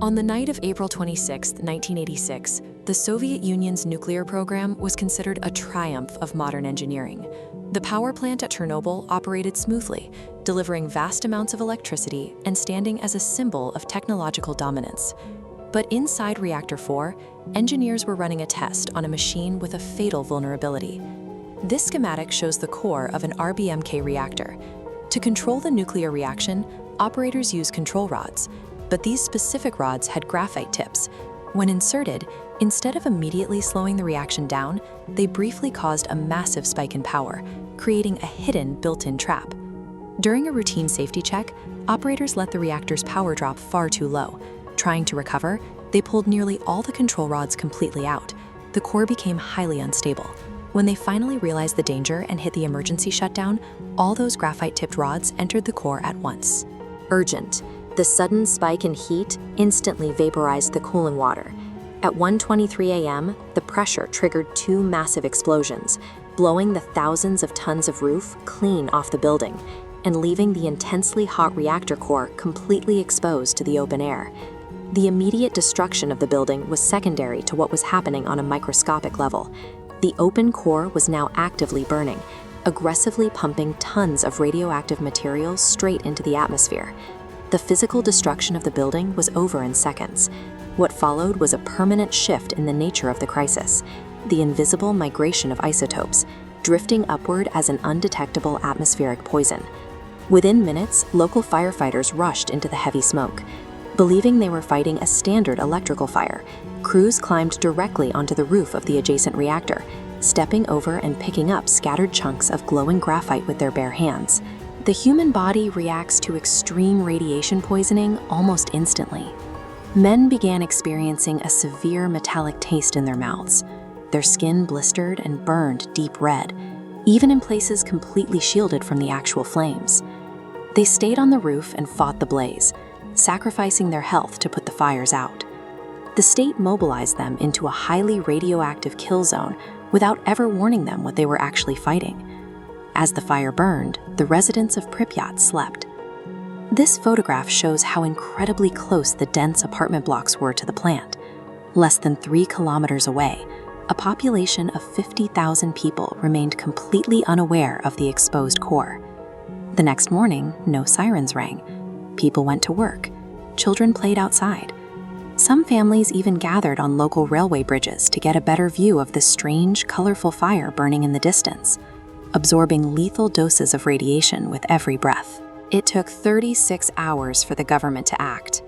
On the night of April 26, 1986, the Soviet Union's nuclear program was considered a triumph of modern engineering. The power plant at Chernobyl operated smoothly, delivering vast amounts of electricity and standing as a symbol of technological dominance. But inside Reactor 4, engineers were running a test on a machine with a fatal vulnerability. This schematic shows the core of an RBMK reactor. To control the nuclear reaction, operators use control rods, but these specific rods had graphite tips. When inserted, instead of immediately slowing the reaction down, they briefly caused a massive spike in power, creating a hidden built-in trap. During a routine safety check, operators let the reactor's power drop far too low. Trying to recover, they pulled nearly all the control rods completely out. The core became highly unstable. When they finally realized the danger and hit the emergency shutdown, all those graphite-tipped rods entered the core at once. Urgent. The sudden spike in heat instantly vaporized the cooling water. At 1:23 a.m., the pressure triggered two massive explosions, blowing the thousands of tons of roof clean off the building and leaving the intensely hot reactor core completely exposed to the open air. The immediate destruction of the building was secondary to what was happening on a microscopic level. The open core was now actively burning, aggressively pumping tons of radioactive material straight into the atmosphere. The physical destruction of the building was over in seconds. What followed was a permanent shift in the nature of the crisis, the invisible migration of isotopes, drifting upward as an undetectable atmospheric poison. Within minutes, local firefighters rushed into the heavy smoke. Believing they were fighting a standard electrical fire, crews climbed directly onto the roof of the adjacent reactor, stepping over and picking up scattered chunks of glowing graphite with their bare hands. The human body reacts to extreme radiation poisoning almost instantly. Men began experiencing a severe metallic taste in their mouths. Their skin blistered and burned deep red, even in places completely shielded from the actual flames. They stayed on the roof and fought the blaze, sacrificing their health to put the fires out. The state mobilized them into a highly radioactive kill zone without ever warning them what they were actually fighting. As the fire burned, the residents of Pripyat slept. This photograph shows how incredibly close the dense apartment blocks were to the plant. Less than 3 kilometers away, a population of 50,000 people remained completely unaware of the exposed core. The next morning, no sirens rang. People went to work. Children played outside. Some families even gathered on local railway bridges to get a better view of the strange, colorful fire burning in the distance, absorbing lethal doses of radiation with every breath. It took 36 hours for the government to act.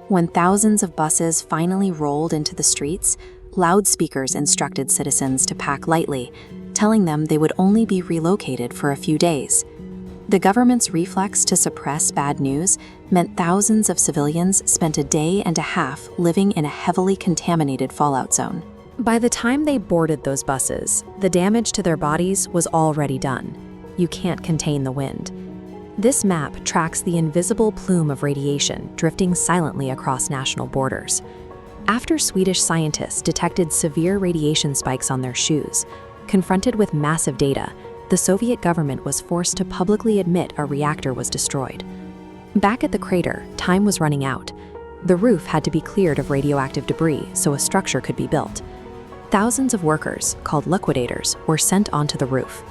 When thousands of buses finally rolled into the streets, loudspeakers instructed citizens to pack lightly, telling them they would only be relocated for a few days. The government's reflex to suppress bad news meant thousands of civilians spent a day and a half living in a heavily contaminated fallout zone. By the time they boarded those buses, the damage to their bodies was already done. You can't contain the wind. This map tracks the invisible plume of radiation drifting silently across national borders. After Swedish scientists detected severe radiation spikes on their shoes, confronted with massive data, the Soviet government was forced to publicly admit a reactor was destroyed. Back at the crater, time was running out. The roof had to be cleared of radioactive debris so a structure could be built. Thousands of workers, called liquidators, were sent onto the roof.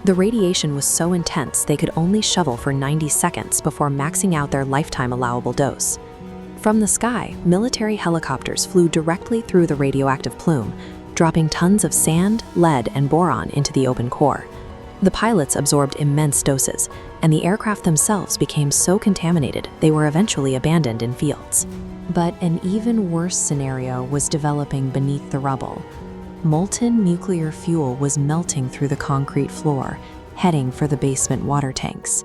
The radiation was so intense they could only shovel for 90 seconds before maxing out their lifetime allowable dose. From the sky, military helicopters flew directly through the radioactive plume, dropping tons of sand, lead, and boron into the open core. The pilots absorbed immense doses, and the aircraft themselves became so contaminated they were eventually abandoned in fields. But an even worse scenario was developing beneath the rubble. Molten nuclear fuel was melting through the concrete floor, heading for the basement water tanks.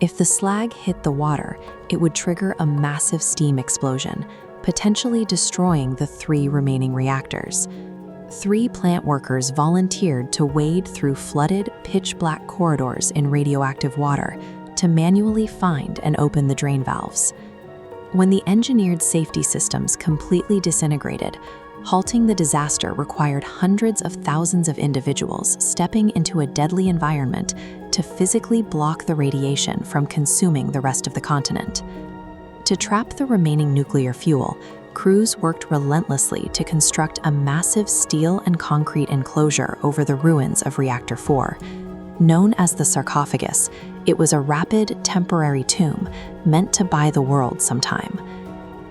If the slag hit the water, it would trigger a massive steam explosion, potentially destroying the 3 remaining reactors. 3 plant workers volunteered to wade through flooded, pitch-black corridors in radioactive water to manually find and open the drain valves. When the engineered safety systems completely disintegrated, halting the disaster required hundreds of thousands of individuals stepping into a deadly environment to physically block the radiation from consuming the rest of the continent. To trap the remaining nuclear fuel, crews worked relentlessly to construct a massive steel and concrete enclosure over the ruins of Reactor 4. Known as the sarcophagus, it was a rapid, temporary tomb meant to buy the world some time.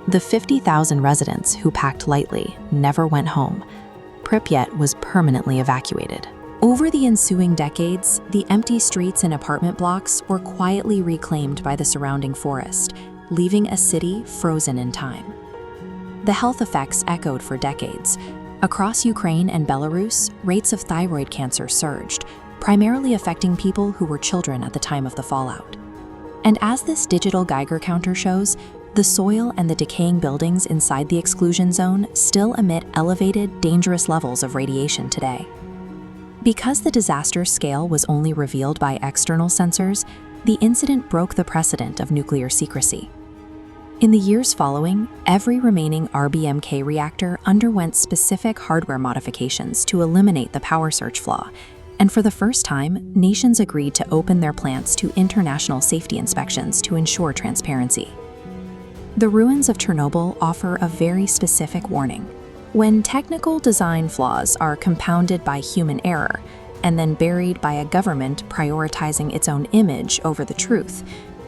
The 50,000 residents who packed lightly never went home. Pripyat was permanently evacuated. Over the ensuing decades, the empty streets and apartment blocks were quietly reclaimed by the surrounding forest, leaving a city frozen in time. The health effects echoed for decades. Across Ukraine and Belarus, rates of thyroid cancer surged, primarily affecting people who were children at the time of the fallout. And as this digital Geiger counter shows, the soil and the decaying buildings inside the exclusion zone still emit elevated, dangerous levels of radiation today. Because the disaster scale was only revealed by external sensors, the incident broke the precedent of nuclear secrecy. In the years following, every remaining RBMK reactor underwent specific hardware modifications to eliminate the power surge flaw, and for the first time, nations agreed to open their plants to international safety inspections to ensure transparency. The ruins of Chernobyl offer a very specific warning. When technical design flaws are compounded by human error and then buried by a government prioritizing its own image over the truth,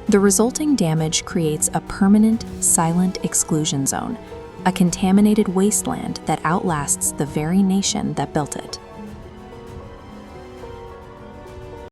the resulting damage creates a permanent, silent exclusion zone, a contaminated wasteland that outlasts the very nation that built it.